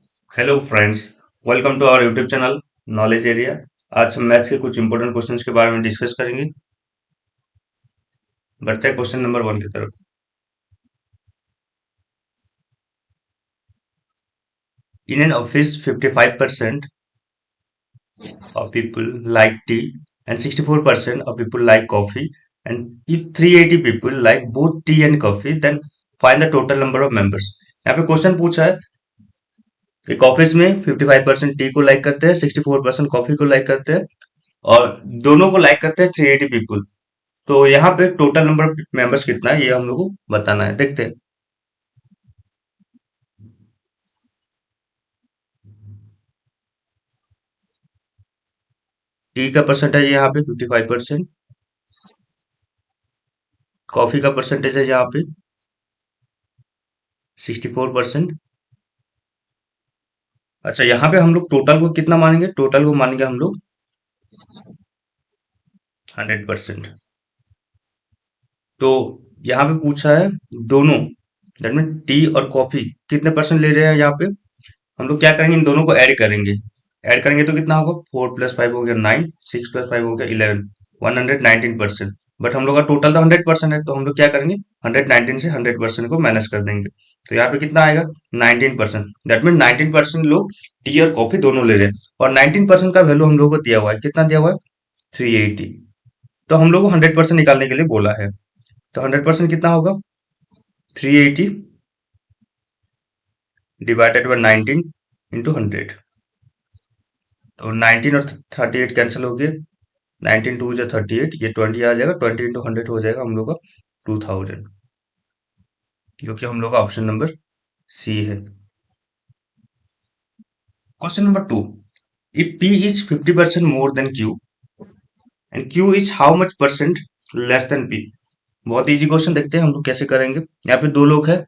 Hello friends, welcome to our YouTube channel knowledge area. आज हम maths के कुछ इंपॉर्टेंट क्वेश्चंस के बारे में डिस्कस करेंगे। बढ़ते हैं क्वेश्चन नंबर 1 की तरफ। In an office 55% of people like tea and 64% of people like coffee, and if 380 people like both tea and coffee, then find the total number of members। यहाँ पे क्वेश्चन पूछा है, एक ऑफिस में 55% T को like करते हैं, 64% coffee को लाइक करते हैं और दोनों को लाइक करते हैं 380 पीपल। तो यहाँ पे टोटल नंबर ऑफ मेंबर्स कितना है ये हम लोग को बताना है। देखते हैं। टी का परसेंटेज यहाँ पे 55%, कॉफी का परसेंटेज है यहाँ पे 64%। अच्छा, यहाँ पे हम लोग टोटल को कितना मानेंगे? टोटल को मानेंगे हम लोग 100%। तो यहाँ पे पूछा है दोनों, दैट मीन टी और कॉफी कितने परसेंट ले रहे हैं। यहाँ पे हम लोग क्या करेंगे, इन दोनों को ऐड करेंगे। ऐड करेंगे तो कितना होगा? 4 + 5 हो गया 9, 6 + 5 हो गया 11, 119%। बट हम लोग का टोटल तो 100% है, तो हम लोग क्या करेंगे, 119 से 100% को माइनस कर देंगे। तो यहाँ पे कितना आएगा? 19%। दैट मीन 19% लोग टी और कॉफी दोनों ले रहे हैं और 19% का वैल्यू हम लोग को दिया हुआ है। कितना दिया हुआ है? 380। तो हम लोग को 100% निकालने के लिए बोला है। तो 100% कितना होगा? 380 डिवाइडेड बाई 19 इंटू 100। तो 19 और 38 कैंसिल हो गए। 19 टू जा 38, ये 20 आ जाएगा। 20 इंटू 100 हो जाएगा हम लोग का 2000, जो कि हम लोग का ऑप्शन नंबर सी है। Question number 2, if P is 50% more than Q and Q is how much percent less than P. बहुत इजी क्वेश्चन, देखते हैं हम लोग कैसे करेंगे। यहाँ पे दो लोग हैं,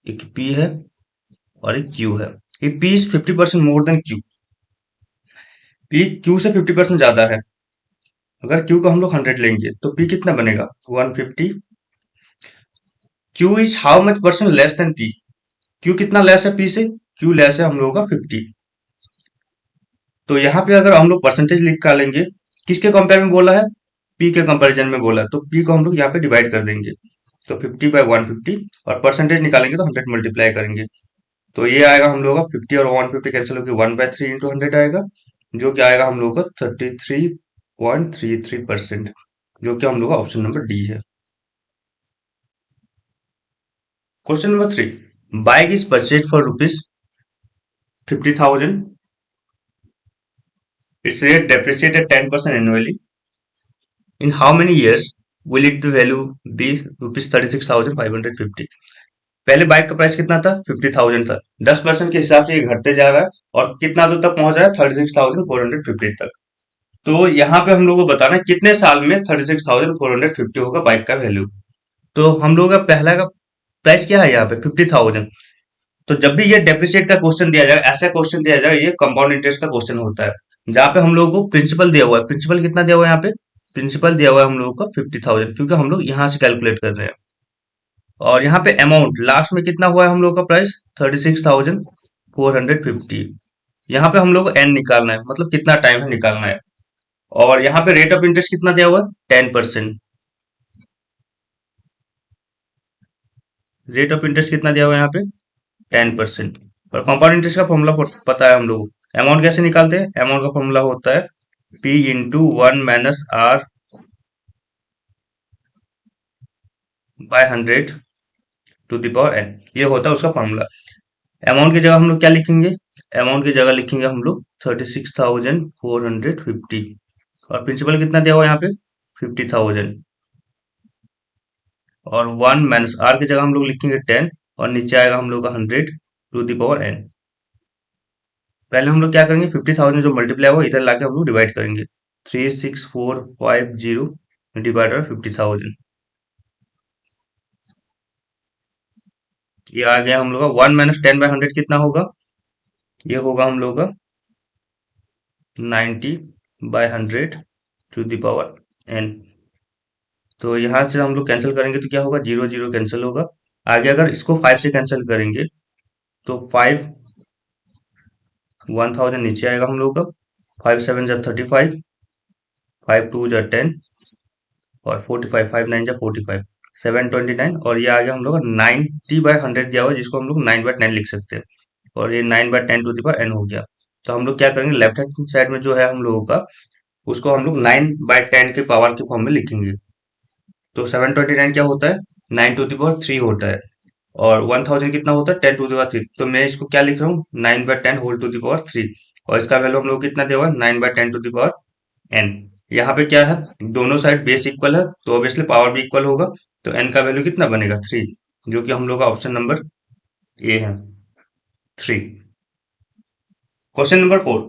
एक पी है और एक क्यू है। If P is 50% more than Q, P Q से 50% ज्यादा है। अगर क्यू का हम लोग 100 लेंगे तो पी कितना बनेगा? 150। Q is how much percent less than P, Q कितना लेस है पी से? क्यू लेस है हम लोगों का 50। तो यहाँ पे अगर हम लोग परसेंटेज निकालेंगे, किसके कंपेयर में बोला है? पी के कंपैरिजन में बोला है, तो पी को हम लोग यहाँ पे डिवाइड कर देंगे। तो 50/150 और परसेंटेज निकालेंगे तो 100 मल्टीप्लाई करेंगे। तो ये आएगा हम लोग का 50 और 150 कैंसिल होकर 1/3 इंटू 100 आएगा, जो कि आएगा हम लोग का 33.33%, जो कि हम लोग का ऑप्शन नंबर डी है। Question number 3, bike is purchase for ₹50,000, its rate depreciated 10% annually. In how many years will it the value be ₹36,550? पहले बाइक का प्राइस कितना था? 50,000 था। 10% के हिसाब से ये घटते जा रहा है और कितना दूर तक पहुंच रहा है? 36,450 तक। तो यहाँ पे हम लोग को बताना है कितने साल में 36,450 होगा बाइक का वैल्यू। तो हम लोग का पहला का प्राइस क्या है यहाँ पे? 50,000। तो जब भी ये डेप्रिसिएट का क्वेश्चन दिया जाएगा, ऐसा क्वेश्चन दिया जाएगा, ये कंपाउंड इंटरेस्ट का क्वेश्चन होता है, जहाँ पे हम लोगों को प्रिंसिपल दिया हुआ है। प्रिंसिपल कितना दिया हुआ है यहाँ पे? प्रिंसिपल दिया हुआ है हम लोगों का 50,000, क्योंकि हम लोग यहाँ से कैलकुलेट कर रहे हैं। और यहाँ पे अमाउंट लास्ट में कितना हुआ है हम लोग का प्राइस? 36,450। यहाँ पे हम लोग को एन निकालना है, मतलब कितना टाइम है निकालना है। और यहाँ पे रेट ऑफ इंटरेस्ट कितना दिया हुआ है? 10%। रेट ऑफ इंटरेस्ट कितना दिया हुआ है यहाँ पे? 10%। और कंपाउंड इंटरेस्ट का फॉर्मूला पता है हम लोग। अमाउंट कैसे निकालते हैं? अमाउंट का फॉर्मूला होता है P into 1 - R/100 to the power N, ये होता है उसका फॉर्मूला। अमाउंट की जगह हम लोग क्या लिखेंगे? अमाउंट की जगह लिखेंगे हम लोग 36,450। और प्रिंसिपल कितना दिया हुआ है यहाँ पे? 50,000। और 1 - R की जगह हम लोग लिखेंगे 10 और नीचे आएगा हम लोग का 100 टू द पावर एन। पहले हम लोग क्या करेंगे, 50,000 जो मल्टीप्लाई हुआ इधर लाके हम लोग डिवाइड करेंगे। 36450 डिवाइड 50,000, ये आ गया हम लोग का। 1 - 10/100 कितना होगा? ये होगा हम लोग का 90/100 टू द पावर एन। तो यहाँ से हम लोग कैंसिल करेंगे तो क्या होगा? 0 0 कैंसिल होगा। आगे अगर इसको 5 से कैंसिल करेंगे तो 5 1000 नीचे आएगा हम लोग का, 5 7 जा 35, 5 2 जा 10 और 45, 5 9 जा 45, 729 और ये आ गया हम लोग का 90/100 दिया हुआ है, जिसको हम लोग 9/10 लिख सकते हैं और ये 9/10 हो गया। तो हम लोग क्या करेंगे, लेफ्ट हैंड साइड में जो है हम लोगों का, उसको हम लोग 9/10 के पावर के फॉर्म में लिखेंगे। तो 729 क्या होता है, 9 टू द पावर 3 होता है और 1000 कितना होता है, 10 टू द पावर 3। तो मैं इसको क्या लिख रहा हूँ, 9/10 होल टू द पावर 3 और इसका वैल्यू हम लोग कितना दिया हुआ है, 9/10 टू द पावर n। यहाँ पे क्या है, दोनों साइड बेस इक्वल है तो ऑब्वियसली पावर भी इक्वल होगा, तो n का वैल्यू कितना बनेगा, 3, जो कि हम लोग का ऑप्शन नंबर ए है, 3। Question number 4,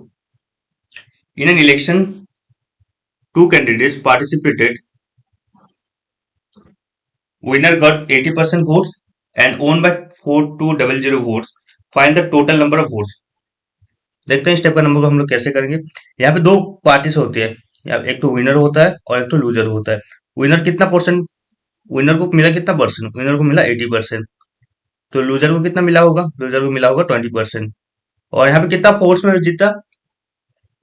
in an election two candidates participated, winner got 80% votes and won by 4200 votes, find the total number of votes। देखते हैं स्टेप का नंबर को हम लोग कैसे करेंगे। यहाँ पे दो पार्टीज होते हैं, एक तो विनर होता है और एक तो लूजर होता है। विनर कितना परसेंट, विनर को मिला कितना परसेंट, विनर को मिला 80%। तो लूजर को कितना मिला होगा, लूजर को मिला होगा 20%। और यहाँ पे कितना वोट्स में जीता,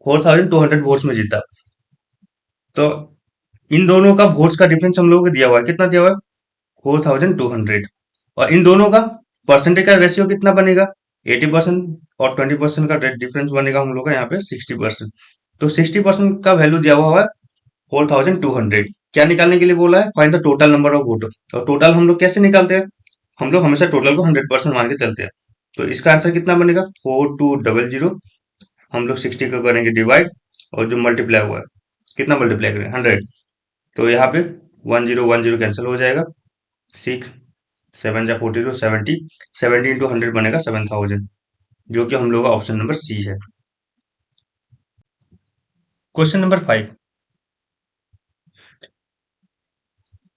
4200 वोट्स में जीता। तो इन दोनों का वोट्स का डिफरेंस हम लोगों को दिया हुआ है, कितना दिया हुआ है, 4200। और इन दोनों का परसेंटेज का रेशियो कितना बनेगा, 80% और 20% का डिफरेंस बनेगा हम लोग का यहाँ पे 60%। तो 60% का वैल्यू दिया हुआ है 4200। क्या निकालने के लिए बोला है, find the total number of vote. और टोटल हम लोग कैसे निकालते हैं, हम लोग हमेशा टोटल को 100% मान के चलते हैं। तो इसका आंसर कितना बनेगा, 4200। हम लोग 60 को करेंगे डिवाइड और जो मल्टीप्लाई हुआ है, कितना मल्टीप्लाई करेंगे, 100। तो यहाँ पे 1010 कैंसिल हो जाएगा, 6 7 जा 42, 70, 70 × 100 बनेगा 7000, जो कि हम लोग का ऑप्शन नंबर सी है। Question number 5,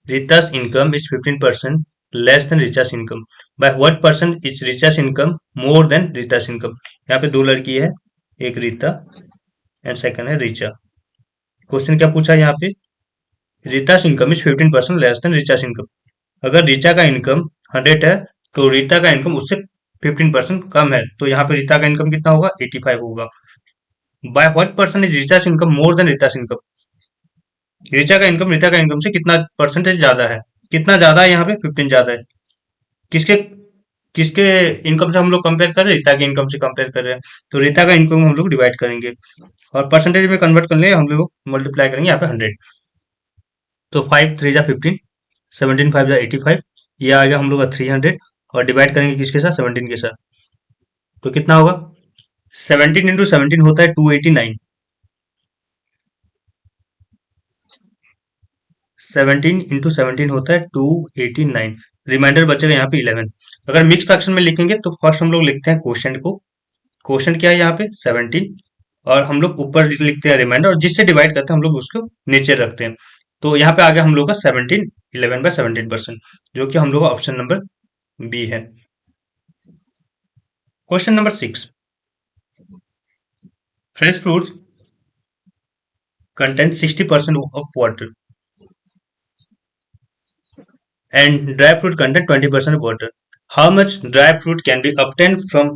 Rita's income is 15% less than Richa's income. By what percent is Richa's income more than Rita's income? यहाँ पे दो लड़की है, एक रीता एंड सेकंड है रिचा। क्वेश्चन क्या पूछा है यहाँ पे, रीता's income is 15% less than Richa's income। अगर रिचा का इनकम 100 है तो रीता का इनकम उससे 15% कम है, तो यहाँ पे रीता का इनकम कितना होगा, 85 होगा। By what percent is Richa's income more than Rita's income, Richa का इनकम रीता का इनकम से कितना परसेंटेज ज्यादा है, कितना ज्यादा है यहाँ पे, 15 ज्यादा है। किसके किसके इनकम से हम लोग कंपेयर कर रहे हैं, रीता के इनकम से कंपेयर कर रहे हैं। तो रीता का इनकम हम लोग डिवाइड करेंगे और परसेंटेज में कन्वर्ट करने हम लोग मल्टीप्लाई करेंगे यहाँ पे 100। तो 5 3 जा 15, 17 5 जा 85, ये आ गया हम लोग का 300 और डिवाइड करेंगे किसके साथ, 17 के साथ। तो कितना होगा, 17 × 17 होता है 289, 17 × 17 होता है 289। रिमाइंडर बचेगा यहाँ पे 11। अगर मिक्स फ्रैक्शन में लिखेंगे तो फर्स्ट हम लोग लिखते हैं क्वोशंट को, क्वोशंट क्या है यहाँ पे 17 और हम लोग ऊपर लिखते हैं रिमाइंडर और जिससे डिवाइड करते हैं हम लोग उसको नीचे रखते हैं। तो यहाँ पे आ गया हम लोग का 17, 11/17%, जो कि हम लोग का ऑप्शन नंबर बी है। Question number 6, fresh fruit contains 60% of water and dry fruit contain 20% of water. How much dry fruit can be obtained from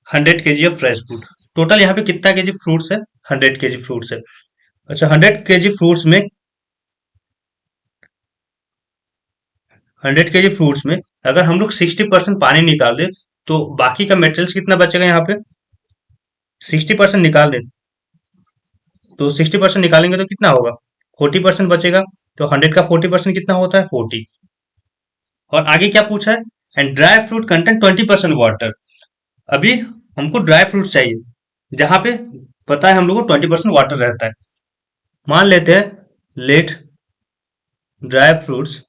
100 kg of fresh fruit? Total यहाँ पे कितना केजी फ्रूट्स है, 100 KG fruits है। अच्छा 100 KG fruits में अगर हम लोग 60% पानी निकाल दें तो बाकी का मेटेरियल्स कितना बचेगा, यहाँ पे 60% निकाल दें तो 60% निकालेंगे तो कितना होगा, 40% बचेगा। तो 100 का 40% कितना होता है, 40। और आगे क्या पूछा है, and dry fruit content 20% water. अभी हमको ड्राई फ्रूट चाहिए जहां पे पता है हम लोग को 20% वाटर रहता है। मान लेते हैं लेट ड्राई फ्रूट्स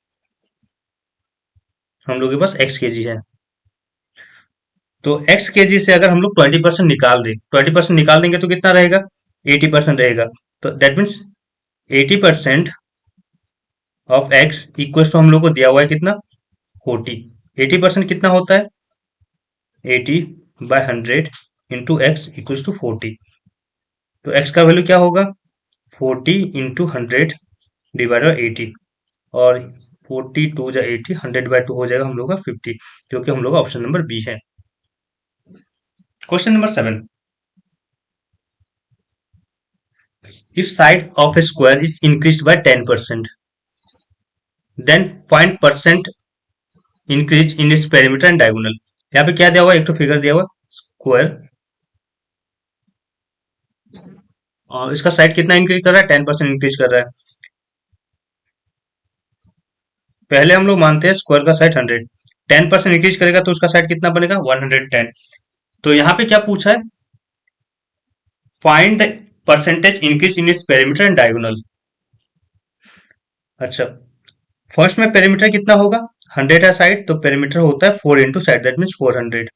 हम लोग के पास x केजी है, तो x केजी से अगर हम लोग 20% निकाल दें, 20% निकाल देंगे तो कितना रहेगा, 80% रहेगा। तो that means 80% of x equal to हम लोग को दिया हुआ है कितना, 40। 80% कितना होता है, 80/100 इंटू एक्स इक्वल टू 40। तो x का वैल्यू क्या होगा, 40 × 100 डिवाइड बाई 80 और 42 जा 80, 100/2 हो जाएगा हम लोग का 50, जो कि हम लोग का ऑप्शन नंबर बी है। Question number 7, if side of a square is increase by 10%, then find percent increase in its perimeter and diagonal. यहाँ पे क्या दिया हुआ, एक तो फिगर दिया हुआ स्क्वायर, और इसका साइड कितना इंक्रीज कर रहा है, 10% इंक्रीज कर रहा है। पहले हम लोग मानते हैं स्क्वायर का साइड 100, 10% इंक्रीज करेगा तो उसका साइड कितना बनेगा, 110। तो यहाँ पे क्या पूछा है, find the percentage increase in its perimeter and diagonal. अच्छा, फर्स्ट में पेरीमीटर कितना होगा, 100 है साइड, तो पेरीमीटर होता है 4 इंटू साइड, दैट मीन्स 400।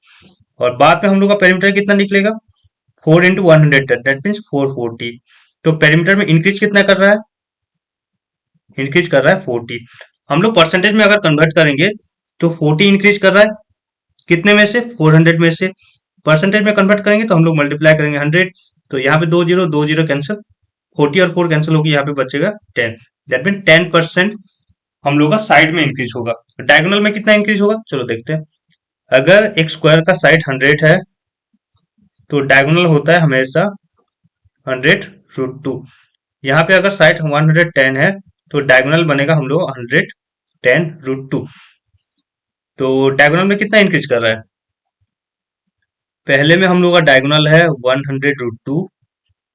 और बाद में हम लोग का पेरीमीटर कितना निकलेगा, 4 इंटू 100, दैट मीन्स 440। तो पेरीमीटर में इंक्रीज कितना कर रहा है, इंक्रीज कर रहा है 40। हम लोग परसेंटेज में अगर कन्वर्ट करेंगे तो 40 इंक्रीज कर रहा है कितने में से, 400 में से। परसेंटेज में कन्वर्ट करेंगे तो हम लोग मल्टीप्लाई करेंगे 100, तो यहाँ पे दो जीरो कैंसिल, 40 और 4 कैंसिल होगी, यहाँ पे बचेगा 10, दैट मीन 10% हम लोग का साइड में इंक्रीज होगा। डायगोनल में कितना इंक्रीज होगा, चलो देखते हैं। अगर एक स्क्वायर का साइड 100 है तो डायगोनल होता है हमेशा 100√2। यहाँ पे अगर साइड 110 है तो डायगोनल बनेगा हम लोग 110√2। तो डायगोनल में कितना इंक्रीज कर रहा है, पहले में हम लोग का डायगोनल है 100√2,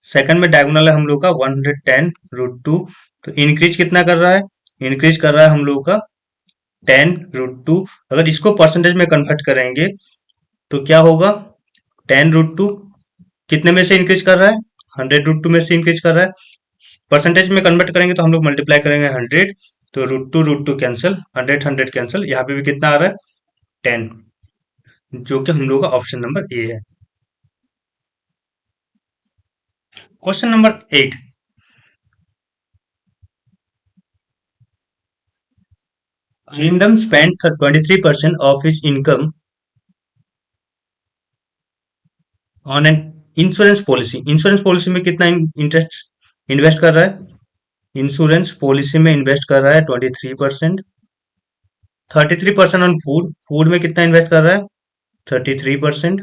सेकंड में डायगोनल है हम लोग का 110√2। तो इंक्रीज कितना कर रहा है, इंक्रीज कर रहा है हम लोग का 10√2। अगर इसको परसेंटेज में कन्वर्ट करेंगे तो क्या होगा, 10√2 कितने में से इंक्रीज कर रहा है, 100√2 में से इंक्रीज कर रहा है। परसेंटेज में कन्वर्ट करेंगे तो हम लोग मल्टीप्लाई करेंगे 100, तो √2 कैंसिल, 100 कैंसिल, यहाँ पे भी कितना आ रहा है, 10, जो कि हम लोग का ऑप्शन नंबर ए है। Question number 8, Arindam spent 23% of his income on an insurance policy. Insurance policy में कितना इंटरेस्ट इन्वेस्ट कर रहा है, इंश्योरेंस पॉलिसी में इन्वेस्ट कर रहा है 23%। 33% ऑन फूड, फूड में कितना इन्वेस्ट कर रहा है, 33%।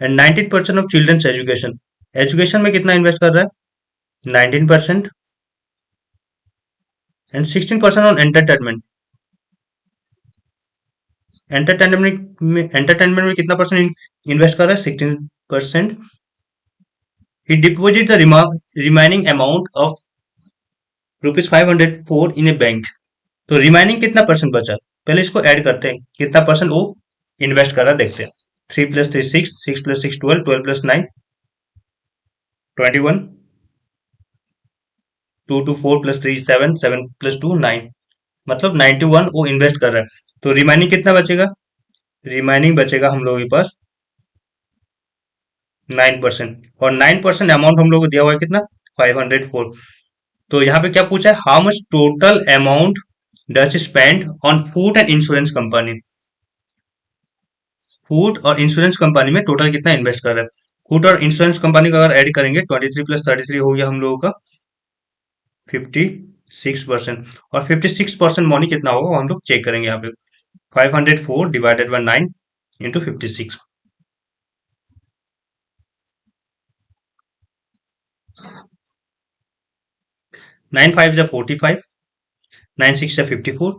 And 19% of children's education, education में कितना इन्वेस्ट कर रहा है, 19%। एंड 16% ऑन एंटरटेनमेंट, एंटरटेनमेंट में कितना परसेंट इन्वेस्ट कर रहा है, 16%। He deposit the remaining amount of ₹504 in a bank. तो रिमाइनिंग कितना परसेंट बचा, पहले इसको ऐड करते हैं, कितना परसेंट वो इन्वेस्ट कर रहा है देखते हैं। 3 + 3 6, 6 + 6 12, 12 + 9 21, 2 2 4 + 3 7, 7 + 2 9, मतलब 91 वो इन्वेस्ट कर रहा है। तो रिमाइनिंग कितना बचेगा, रिमाइनिंग बचेगा हम लोगों के पास 9%, और 9% अमाउंट हम लोग को दिया हुआ है कितना, 504। तो यहाँ पे क्या पूछा है, how much total amount Dutch spend on food and insurance company. Food और इंश्योरेंस कंपनी में टोटल कितना इन्वेस्ट कर रहा है। फूड और इंश्योरेंस कंपनी का अगर ऐड करेंगे 23 + 33 हो गया हम लोगों का 56%। और 56% मनी कितना होगा वो हम लोग चेक करेंगे यहाँ पे, 504 डिवाइडेड बाय 9 इंटू 56। 9 5 जा 45, 9 6 जा 54।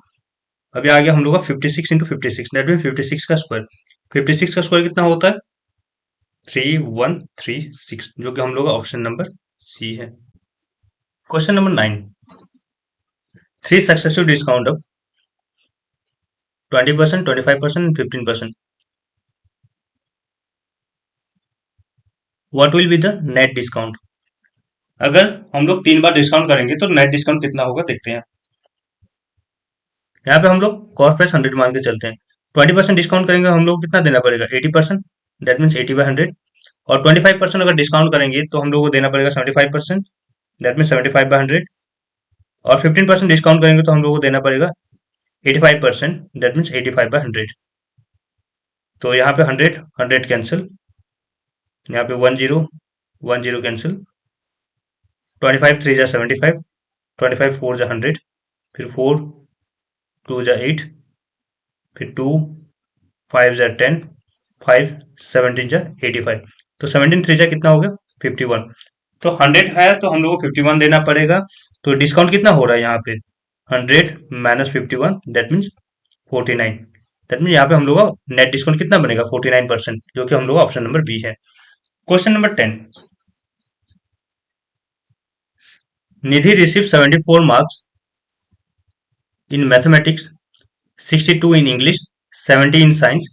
अभी आ गया हम लोग का 56 इंटू 56, दैट मीन 56 का स्क्वायर। 56 का स्क्वायर कितना होता है, 3136, जो कि हम लोग का ऑप्शन नंबर सी है। Question number 9, 3 successive discount of 20%, 25% and 15%. What will be the net discount? अगर हम लोग 3 बार डिस्काउंट करेंगे तो नेट डिस्काउंट कितना होगा देखते हैं। यहाँ पे हम लोग कॉस्ट प्राइस 100 मान के चलते हैं। 20% डिस्काउंट करेंगे हम लोग कितना देना पड़ेगा, 80%, दैट मीन्स 80/100। और 25% अगर डिस्काउंट करेंगे तो हम लोग को देना पड़ेगा 75%, दैट मीन्स 75/100। और 15% डिस्काउंट करेंगे तो हम लोग को देना पड़ेगा 85%, दैट मीन्स 85/100। तो यहाँ पे 100 100 कैंसिल, यहाँ पे 10 10 कैंसिल, 25 3 जा 75, 25 4 जा 100, फिर 4 2 जा 8, फिर 2 5 जा 10, 5 17 जा 85। तो 17 3 जा कितना हो गया, 51। तो 100 है तो हम लोग को 51 देना पड़ेगा। तो डिस्काउंट कितना हो रहा है यहाँ पे? 100 minus 51, that means 49। That means यहाँ पे हम लोग का नेट डिस्काउंट कितना बनेगा? 49%, जो कि हम लोग का ऑप्शन नंबर बी है। Question number 10। Nidhi receive 74 marks in mathematics, 62 in English, 70 in science.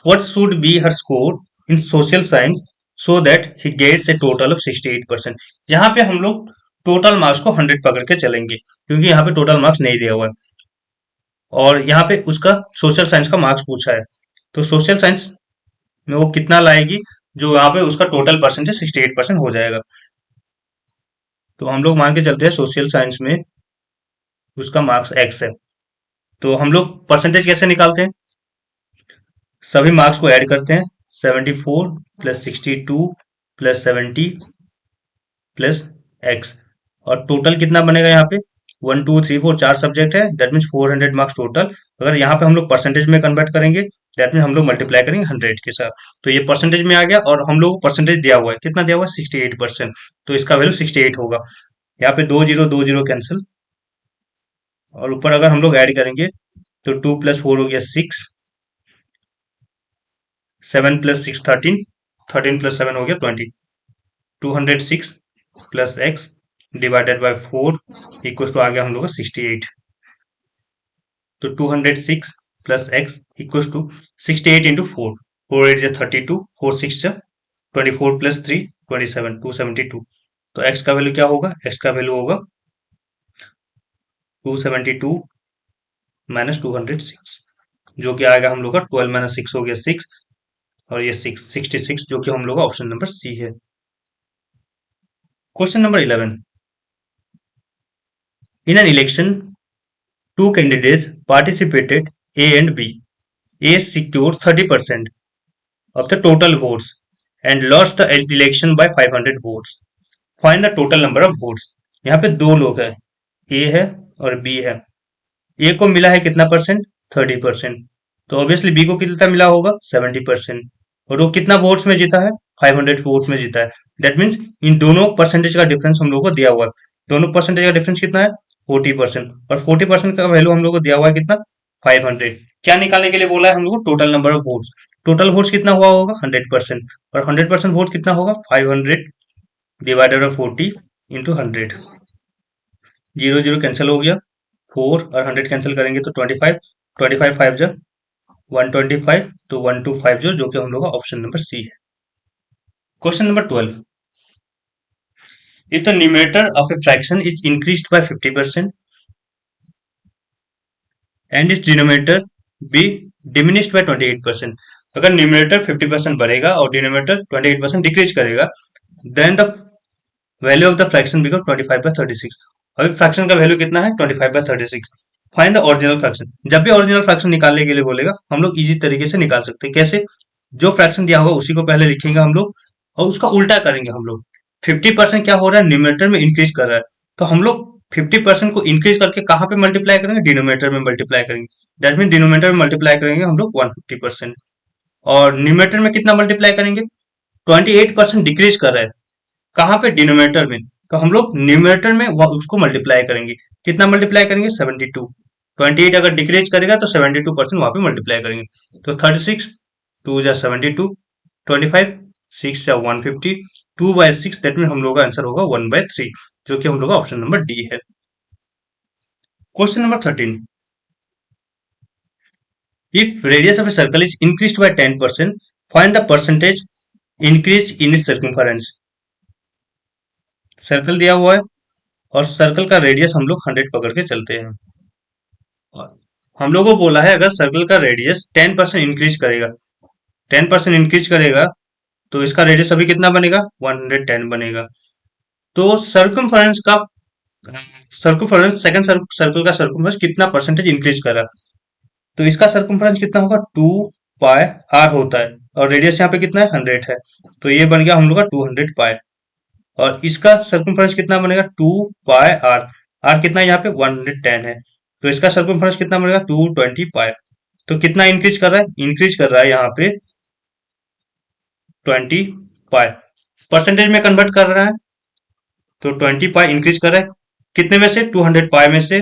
What should be her score in social science so that he gets a total of 68%? यहाँ पे हम लोग टोटल मार्क्स को 100 पकड़ के चलेंगे, क्योंकि यहाँ पे टोटल मार्क्स नहीं दिया हुआ है और यहाँ पे उसका सोशल साइंस का मार्क्स पूछा है। तो सोशल साइंस में वो कितना लाएगी, जो यहाँ पे उसका टोटल परसेंटेज 68% हो जाएगा। तो हम लोग मान के चलते हैं सोशल साइंस में उसका मार्क्स एक्स है। तो हम लोग परसेंटेज कैसे निकालते हैं? सभी मार्क्स को ऐड करते हैं, 74 प्लस 62 प्लस 70 प्लस एक्स, और टोटल कितना बनेगा यहाँ पे? 1 2 3 4 4 सब्जेक्ट है, दैट मीन्स 400 मार्क्स टोटल। अगर यहाँ पे हम लोग परसेंटेज में कन्वर्ट करेंगे, दैट मीन्स हम लोग मल्टीप्लाई करेंगे 100 के साथ। तो ये परसेंटेज में आ गया और हम लोग को परसेंटेज दिया हुआ है, कितना दिया हुआ है? 68%। तो इसका वैल्यू 68 होगा। यहाँ पे दो जीरो कैंसिल, और ऊपर अगर हम लोग ऐड करेंगे तो 2 + 4 हो गया 6, 7 + 6 13, 13 + 7 हो गया 20। 206 plus x divided by 4 equal to आ गया हम लोग का 68। तो 206 plus x equal to 68 into 4, 4 8 जा 32, 4 6 जा 24 प्लस 3 27, 272। तो एक्स का वैल्यू क्या होगा? एक्स का वैल्यू होगा 272 माइनस 206, जो कि आएगा हम लोग का 12 माइनस 6 हो गया 6, और ये 66, जो कि हम लोग का ऑप्शन नंबर सी है। Question number 11। In an election, two candidates participated, A and B. A secured 30% of the total votes and lost the election by 500 votes. Find the total number of votes. यहाँ पे दो लोग हैं, A है और B है। A को मिला है कितना परसेंट? 30%। तो ऑब्वियसली B को कितना मिला होगा? 70%। और वो कितना वोट्स में जीता है? 500 वोट में जीता है। दैट मीन्स इन दोनों परसेंटेज का डिफरेंस हम लोग को दिया हुआ है। दोनों परसेंटेज का डिफरेंस कितना है? 40%। और 40% का वैल्यू हम लोग को दिया हुआ है कितना? 500। क्या निकालने के लिए बोला है हम लोग को? Total number of votes. Total votes कितना हुआ होगा? 100%। और 100% वोट कितना होगा? 500 divided by 40 into 100। Zero zero cancel हो गया, 4 और 100 कैंसिल करेंगे तो 25, 25 5 जा 125, तो 1250, जो कि हम लोग का ऑप्शन नंबर सी है। Question number 12। If the numerator of a fraction is increased by 50% and is denominator be diminished by 28%। अगर न्यूमरेटर 50% बढ़ेगा और डिनोमिनेटर 28% डिक्रीज करेगा, then the value of the fraction become 25/36। अभी फ्रैक्शन का value कितना है? 25/36। Find the original fraction. जब भी ओरिजिनल फ्रैक्शन निकालने के लिए बोलेगा, हम लोग इजी तरीके से निकाल सकते हैं। कैसे? जो फ्रैक्शन दिया होगा उसी को पहले लिखेंगे हम लोग, और उसका उल्टा करेंगे हम लोग। 50% क्या हो रहा है? न्यूमरेटर में इंक्रीज कर रहा है, तो हम लोग 50% को इंक्रीज करके कहाँ पे मल्टीप्लाई करेंगे? डिनोमिनेटर में मल्टीप्लाई करेंगे। दैट मीन डिनोमिनेटर में मल्टीप्लाई करेंगे हम लोग 150%, और न्यूमरेटर में कितना मल्टीप्लाई करेंगे? 28% डिक्रीज कर रहा है, कहाँ पे? डिनोमिनेटर में। तो हम लोग न्यूमरेटर में उसको मल्टीप्लाई करेंगे। कितना मल्टीप्लाई करेंगे? 72। 28 अगर डिक्रीज करेगा तो 72% वहां पे मल्टीप्लाई करेंगे। तो 36 2 जा 72, 25 6 जा 150, 2/6, दैट मीन हम लोग का आंसर होगा 1/3, जो कि हम लोग का ऑप्शन नंबर डी है। Question number 13। If radius of a circle is increased bye 10%, find the percentage increase in it's circumference. Circle दिया हुआ है और सर्कल का रेडियस हम लोग 100 पकड़ के चलते हैं, और हम लोगों को बोला है अगर सर्कल का रेडियस 10% इंक्रीज करेगा, 10% इंक्रीज करेगा, तो इसका रेडियस अभी कितना बनेगा? 110 बनेगा। तो सर्कमफेरेंस सेकंड सर्कल का सर्कमफेरेंस कितना परसेंटेज इंक्रीज कर रहा है? तो इसका सर्कमफेरेंस कितना होगा? 2πr होता है, और रेडियस यहाँ पे कितना है? 100 है, तो ये बन गया हम लोग का 200 पाई। और इसका सर्कमफेरेंस कितना बनेगा? 2πr। आर कितना है यहाँ पे? 110 है, तो इसका सर्कमफेरेंस कितना बनेगा? 220 पाई। तो कितना इंक्रीज कर रहा है? इंक्रीज कर रहा है यहाँ पे 20 पाई। परसेंटेज में कन्वर्ट कर रहा है, तो 20 पाई इंक्रीज कर रहा है कितने में से, 200 पाई में से।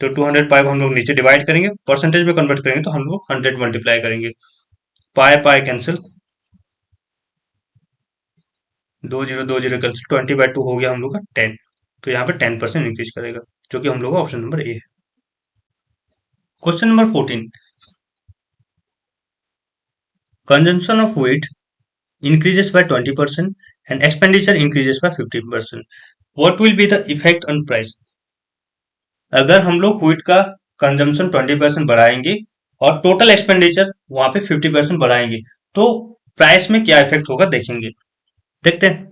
तो 200 पाई को हम लोग नीचे डिवाइड करेंगे, परसेंटेज में कन्वर्ट करेंगे तो हम लोग 100 मल्टीप्लाई करेंगे। पाई पाई कैंसिल, 2 0 2 0 कैंसिल, 20/2 हो गया हम लोग का 10। तो यहाँ पे 10% इंक्रीज करेगा, जो कि हम लोग का ऑप्शन नंबर ए है। Question number 14, consumption of wheat increases by 20% and expenditure increases by 15%. What will be the effect on price? अगर हम लोग व्हीट का कंजम्पशन 20% बढ़ाएंगे और टोटल एक्सपेंडिचर वहां पे 50% बढ़ाएंगे तो प्राइस में क्या इफेक्ट होगा देखेंगे। देखते हैं।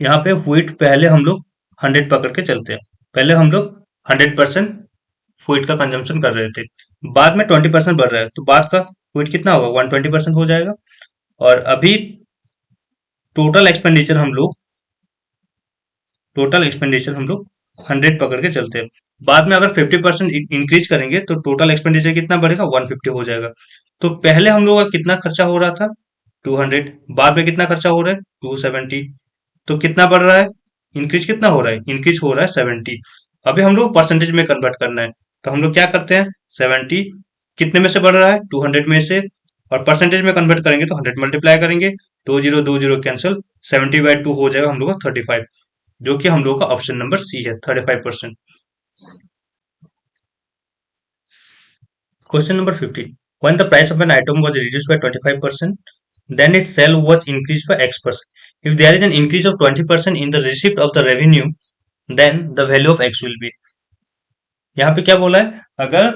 यहाँ पे व्हीट पहले हम लोग 100 पकड़ के चलते हैं। पहले हम लोग 100% व्हीट का कंजम्पशन कर रहे थे, बाद में 20% बढ़ रहा है, तो बाद का व्हीट कितना होगा, 120% हो जाएगा। और अभी टोटल एक्सपेंडिचर हम लोग 100 पकड़ के चलते हैं। बाद में अगर 50% इंक्रीज करेंगे तो टोटल एक्सपेंडिचर कितना बढ़ेगा, 150 हो जाएगा। तो पहले हम लोग का कितना खर्चा हो रहा था, 200, बाद में कितना खर्चा हो रहा है, 270। तो कितना बढ़ रहा है, इंक्रीज कितना हो रहा है, इंक्रीज हो रहा है 70। अभी हम लोग परसेंटेज में कन्वर्ट करना है, तो हम लोग क्या करते हैं, 70 कितने में से बढ़ रहा है, 200 में से, और परसेंटेज में कन्वर्ट करेंगे तो 100 मल्टीप्लाई करेंगे, 2 0 2 0 कैंसिल, 70/2 हो जाएगा हम लोग का 35, जो कि हम लोग का ऑप्शन नंबर सी है, 35%। Question number 15, when the price of an item was reduced by 25%, then its sale was increased by X%. If there is an increase of 20% in the receipt of the revenue, then the value of X will be. यहाँ पे क्या बोला है, अगर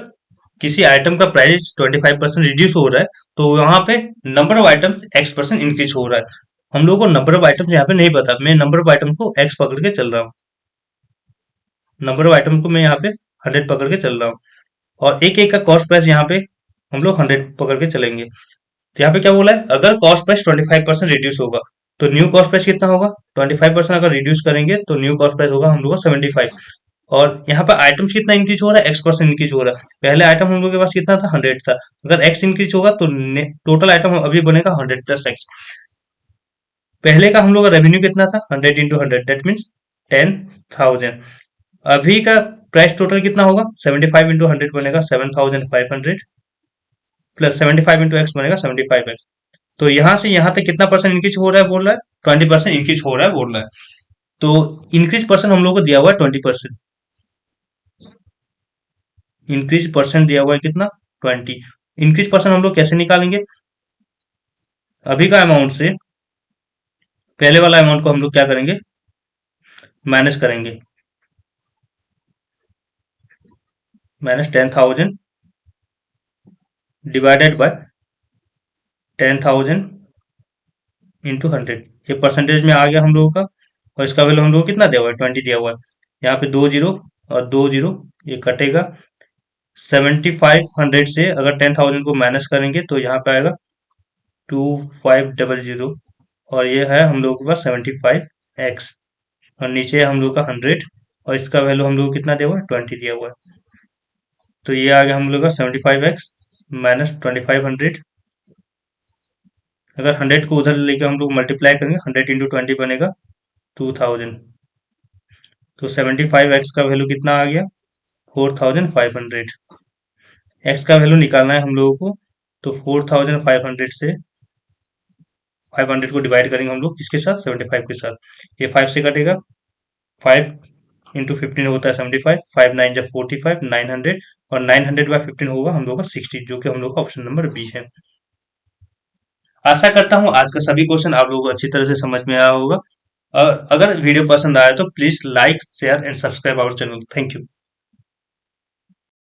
किसी item का price 25% reduce हो रहा है तो वहां पे number of item X% increase हो रहा है। हम लोगों को नंबर ऑफ आइटम्स यहाँ पे नहीं पता, मैं नंबर ऑफ आइटम्स को X पकड़ के चल रहा हूँ। नंबर ऑफ आइटम को मैं यहाँ पे 100 पकड़ के चल रहा हूँ, और एक एक का कॉस्ट प्राइस यहाँ पे हम लोग 100 पकड़ के चलेंगे। तो यहाँ पे क्या बोला है, अगर कॉस्ट प्राइस 25% रिड्यूस होगा तो न्यू कॉस्ट प्राइस कितना होगा, 25% अगर रिड्यूस करेंगे तो न्यू कॉस्ट प्राइस होगा हम लोग का 75। और यहाँ पर आइटम्स कितना इंक्रीज हो रहा है, X% इंक्रीज हो रहा है। पहले आइटम हम लोग के पास कितना था, 100 था, अगर X इंक्रीज होगा तो टोटल आइटम अभी बनेगा 100 प्लस X। पहले का हम लोग का रेवेन्यू कितना था, 100 इंटू 100, दैट मीन्स 10,000। अभी का प्राइस टोटल कितना होगा, 75 इंटू 100 बनेगा 7,500, प्लस 75 इंटू एक्स बनेगा 75x। तो यहाँ से यहाँ तक कितना परसेंट इंक्रीज हो रहा है बोल रहा है, 20% इंक्रीज हो रहा है बोल रहा है। तो इंक्रीज परसेंट हम लोग को दिया हुआ है 20%, इंक्रीज परसेंट दिया हुआ है कितना, 20। इंक्रीज परसेंट हम लोग कैसे निकालेंगे, अभी का अमाउंट से पहले वाला अमाउंट को हम लोग क्या करेंगे, माइनस करेंगे, माइनस 10,000 डिवाइडेड बाय 10,000 इंटू 100। ये परसेंटेज में आ गया हम लोगों का, और इसका वैल्यू हम लोग को कितना दिया हुआ है, 20 दिया हुआ है। यहाँ पे 2 0 और 2 0 ये कटेगा, 7500 से अगर 10,000 को माइनस करेंगे तो यहाँ पे आएगा 2500, और ये है हम लोगों के पास 75x, और नीचे हम लोग का 100, और इसका वैल्यू हम लोग को कितना दिया हुआ है, 20 दिया हुआ है। तो ये आ गया हम लोग का 75x माइनस 2500। अगर 100 को उधर लेके हम लोग मल्टीप्लाई करेंगे, 100 इंटू 20 बनेगा 2000। तो 75x का वैल्यू कितना आ गया, 4500। x का वैल्यू निकालना है हम लोगों को, तो 4500 से 500 को डिवाइड करेंगे हम लोग किसके साथ, 75 के साथ। ये 5 से कटेगा, 5 इंटू 15 होता है 75, 5 9 जब 45, 900, और 900/15 होगा हम लोग का 60, जो कि हम लोग का ऑप्शन नंबर बी है। आशा करता हूँ आज का सभी क्वेश्चन आप लोगों को अच्छी तरह से समझ में आया होगा, और अगर वीडियो पसंद आया तो please like share and subscribe our channel. Thank you.